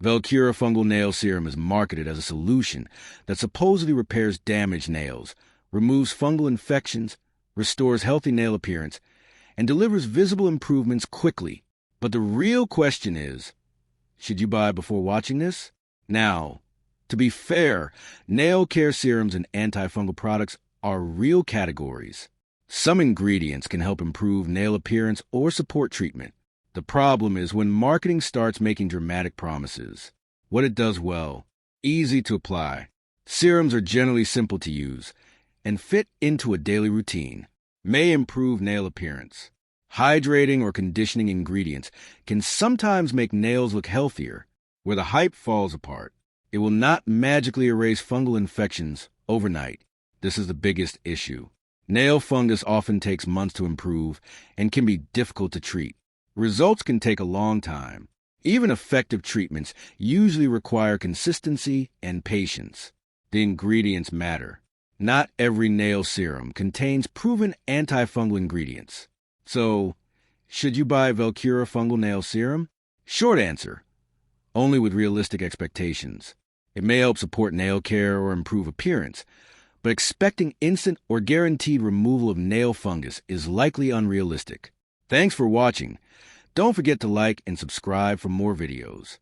Velcura Fungal Nail Serum is marketed as a solution that supposedly repairs damaged nails, removes fungal infections, restores healthy nail appearance, and delivers visible improvements quickly. But the real question is, should you buy before watching this? Now, to be fair, nail care serums and antifungal products are real categories. Some ingredients can help improve nail appearance or support treatment. The problem is when marketing starts making dramatic promises. What it does well, easy to apply. Serums are generally simple to use and fit into a daily routine. May improve nail appearance. Hydrating or conditioning ingredients can sometimes make nails look healthier. Where the hype falls apart, it will not magically erase fungal infections overnight. This is the biggest issue. Nail fungus often takes months to improve and can be difficult to treat. Results can take a long time. Even effective treatments usually require consistency and patience. The ingredients matter. Not every nail serum contains proven antifungal ingredients. So, should you buy Velcura Fungal Nail Serum? Short answer, only with realistic expectations. It may help support nail care or improve appearance, but expecting instant or guaranteed removal of nail fungus is likely unrealistic. Thanks for watching. Don't forget to like and subscribe for more videos.